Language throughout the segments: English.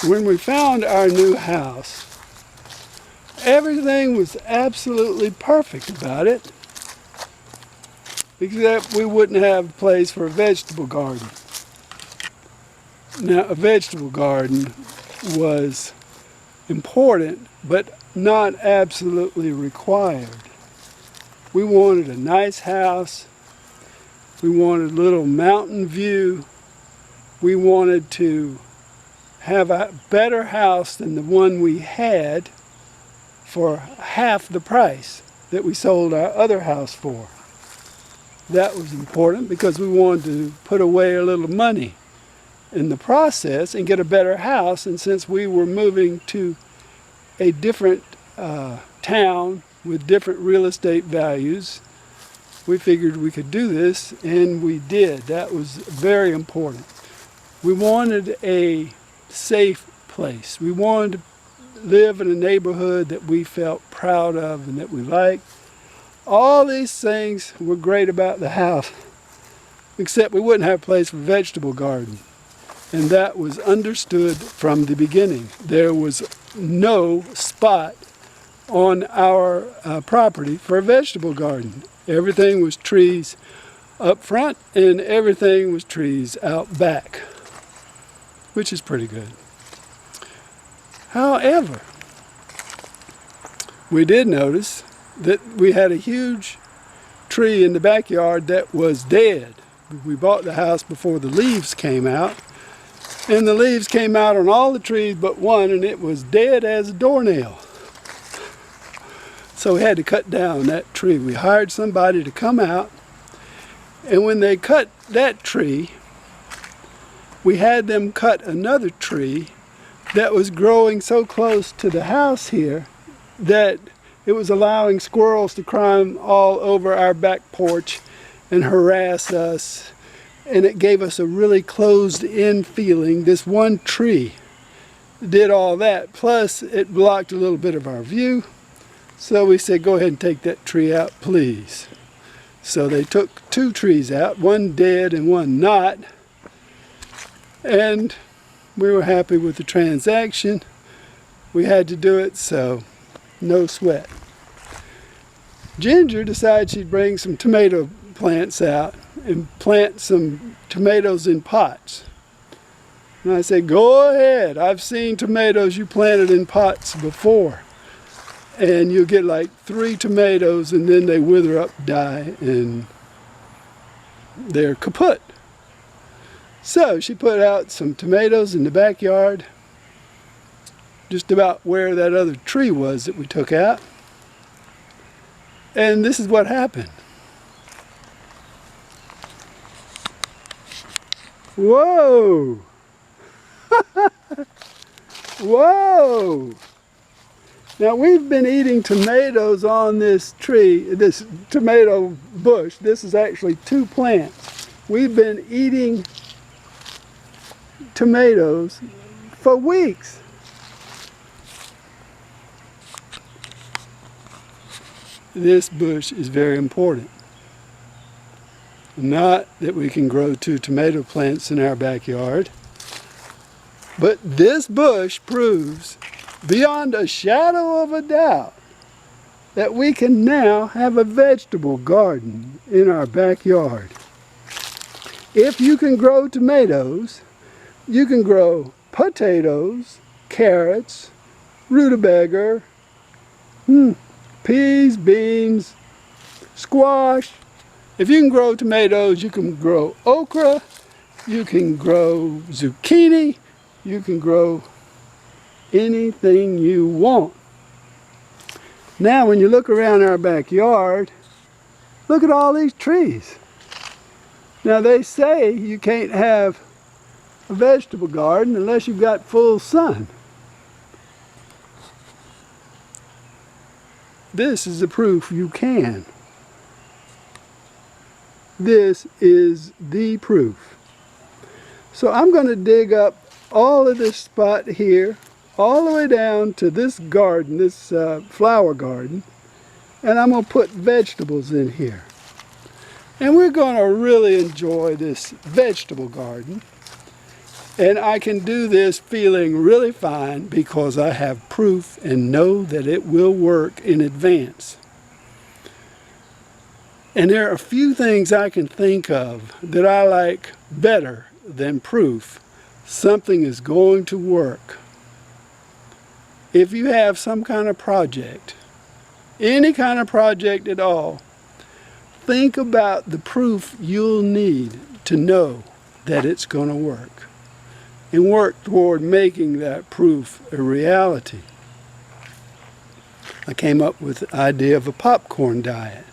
When we found our new house, everything was absolutely perfect about it, except we wouldn't have a place for a vegetable garden. Now, a vegetable garden was important, but not absolutely required. We wanted a nice house. We wanted a little mountain view. We wanted to have a better house than the one we had for half the price that we sold our other house for. That was important because we wanted to put away a little money in the process and get a better house. And since we were moving to a different town with different real estate values, we figured we could do this, and we did. That was very important. We wanted a safe place. We wanted to live in a neighborhood that we felt proud of and that we liked. All these things were great about the house, except we wouldn't have a place for a vegetable garden. And that was understood from the beginning. There was no spot on our property for a vegetable garden. Everything was trees up front and everything was trees out back, which is pretty good. However, we did notice that we had a huge tree in the backyard that was dead. We bought the house before the leaves came out, and the leaves came out on all the trees but one, and it was dead as a doornail. So we had to cut down that tree. We hired somebody to come out, and when they cut that tree, we had them cut another tree that was growing so close to the house here that it was allowing squirrels to climb all over our back porch and harass us, and it gave us a really closed-in feeling. This one tree did all that, plus it blocked a little bit of our view. So we said, go ahead and take that tree out, please. So they took two trees out, one dead and one not, and we were happy with the transaction. We had to do it, so no sweat. Ginger decided she'd bring some tomato plants out and plant some tomatoes in pots. And I said, go ahead. I've seen tomatoes you planted in pots before. And you'll get like 3 tomatoes and then they wither up, die, and they're kaput. So she put out some tomatoes in the backyard, just about where that other tree was that we took out. And this is what happened. Whoa! Whoa! Now we've been eating tomatoes on this tree, this tomato bush. This is actually 2 plants. We've been eating tomatoes for weeks. This bush is very important. Not that we can grow 2 tomato plants in our backyard, but this bush proves beyond a shadow of a doubt that we can now have a vegetable garden in our backyard. If you can grow tomatoes, you can grow potatoes, carrots, rutabaga, peas, beans, squash. If you can grow tomatoes, you can grow okra, you can grow zucchini, you can grow anything you want. Now when you look around our backyard, look at all these trees. Now they say you can't have a vegetable garden unless you've got full sun. This is the proof you can. This is the proof. So I'm going to dig up all of this spot here, all the way down to this garden, this flower garden, and I'm going to put vegetables in here. And we're going to really enjoy this vegetable garden. And I can do this feeling really fine because I have proof and know that it will work in advance. And there are a few things I can think of that I like better than proof. Something is going to work. If you have some kind of project, any kind of project at all, think about the proof you'll need to know that it's going to work, and work toward making that proof a reality. I came up with the idea of a popcorn diet.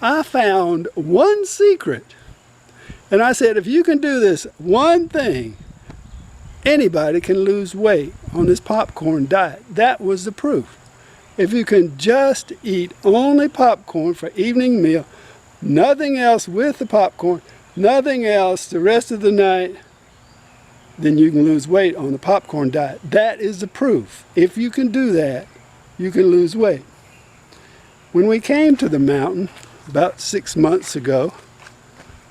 I found one secret, and I said, if you can do this one thing, anybody can lose weight on this popcorn diet. That was the proof. If you can just eat only popcorn for evening meal, nothing else with the popcorn, nothing else the rest of the night, then you can lose weight on the popcorn diet. That is the proof. If you can do that, you can lose weight. When we came to the mountain about 6 months ago,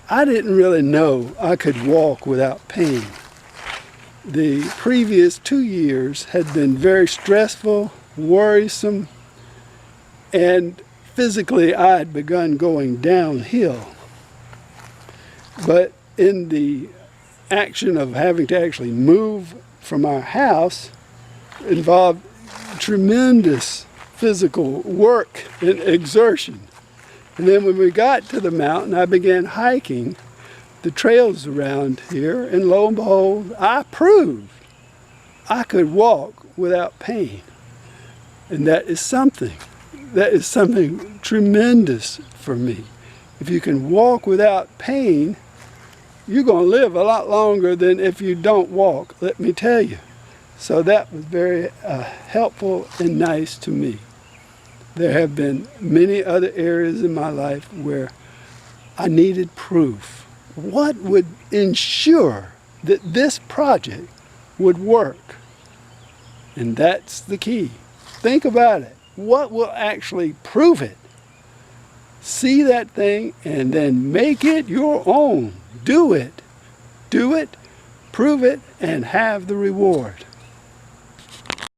I didn't really know I could walk without pain. The previous 2 years had been very stressful, worrisome, and physically I had begun going downhill. But in the action of having to actually move from our house involved tremendous physical work and exertion. And then when we got to the mountain, I began hiking the trails around here, and lo and behold, I proved I could walk without pain. And that is something tremendous for me. If you can walk without pain, you're going to live a lot longer than if you don't walk, let me tell you. So that was very helpful and nice to me. There have been many other areas in my life where I needed proof. What would ensure that this project would work? And that's the key. Think about it. What will actually prove it? See that thing and then make it your own. Do it. Do it, prove it, and have the reward.